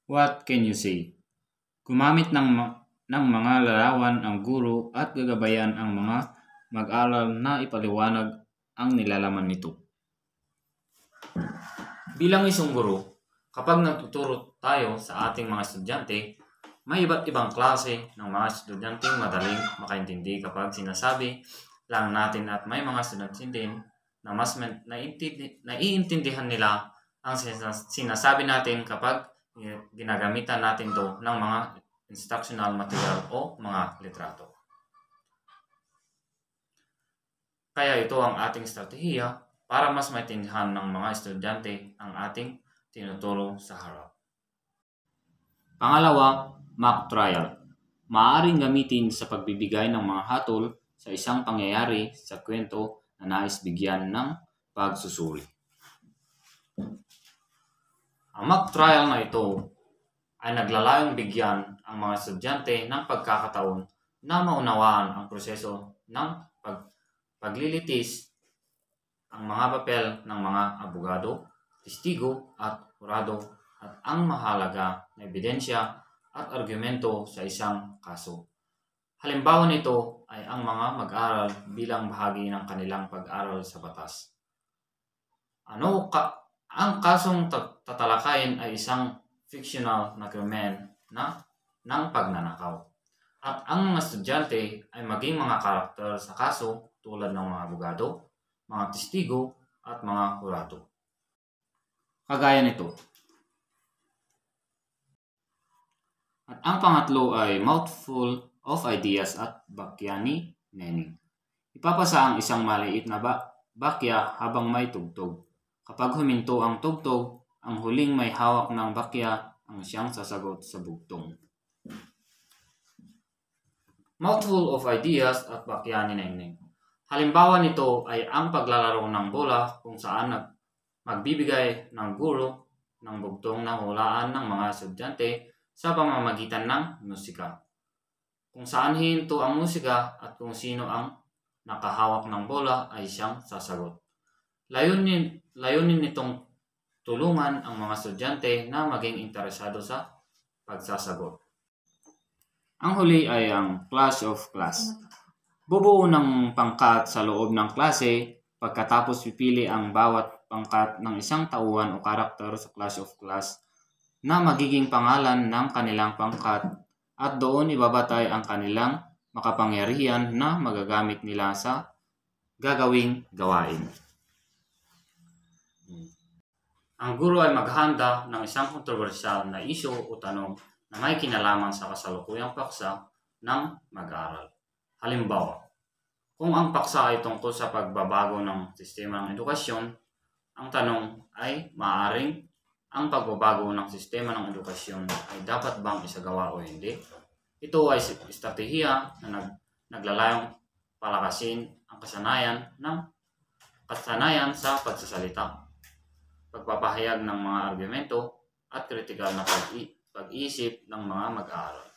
What can you say? Gumamit ng mga larawan ang guro at gagabayan ang mga mag-aral na ipaliwanag ang nilalaman nito. Bilang isang guro, kapag nagtuturo tayo sa ating mga estudyante, may iba't ibang klase ng mga estudyanteng madaling makaintindi kapag sinasabi lang natin at may mga estudyante din na mas naiintindihan nila ang sinasabi natin kapag ginagamitan natin to ng mga instructional material o mga litrato. Kaya ito ang ating estratehiya para mas maintindihan ng mga estudyante ang ating tinuturo sa harap. Pangalawa, mock trial. Maaaring gamitin sa pagbibigay ng mga hatol sa isang pangyayari sa kwento na nais bigyan ng pagsusuri. Ang mock trial na ito ay naglalayong bigyan ang mga estudyante ng pagkakataon na maunawaan ang proseso ng paglilitis, ang mga papel ng mga abogado, testigo at hurado at ang mahalaga na ebidensya at argumento sa isang kaso. Halimbawa nito ay ang mga mag-aral bilang bahagi ng kanilang pag-aral sa batas. Ang kasong tatalakayin ay isang fictional na krimen ng pagnanakaw. At ang mga estudyante ay maging mga karakter sa kaso tulad ng mga abogado, mga testigo at mga hurado. Kagaya nito. At ang pangatlo ay mouthful of ideas at bakya ni Nening. Ipapasa ang isang maliit na bakya habang may tugtog. Kapag huminto ang tugtog, ang huling may hawak ng bakya ang siyang sasagot sa bugtong. Mouthful of ideas at bakya ni Nening. Halimbawa nito ay ang paglalaro ng bola kung saan magbibigay ng guro ng bugtong na hulaan ng mga estudyante sa pamamagitan ng musika. Kung saan hihinto ang musika at kung sino ang nakahawak ng bola ay siyang sasagot. Layunin nitong tulungan ang mga estudyante na maging interesado sa pagsasagot. Ang huli ay ang clash of class. Bubuo ng pangkat sa loob ng klase, pagkatapos pipili ang bawat pangkat ng isang tauhan o karakter sa clash of class na magiging pangalan ng kanilang pangkat at doon ibabatay ang kanilang makapangyarihan na magagamit nila sa gagawing gawain. Ang guro ay maghanda ng isang kontrobersyal na isyu o tanong na may kinalaman sa kasalukuyang paksa ng mag-aaral. Halimbawa, kung ang paksa ay tungkol sa pagbabago ng sistema ng edukasyon, ang tanong ay maaaring ang pagbabago ng sistema ng edukasyon ay dapat bang isagawa o hindi? Ito ay estratehiya na naglalayong palakasin ang kasanayan sa pagsasalita, pagpapahayag ng mga argumento at kritikal na pag-iisip ng mga mag-aaral.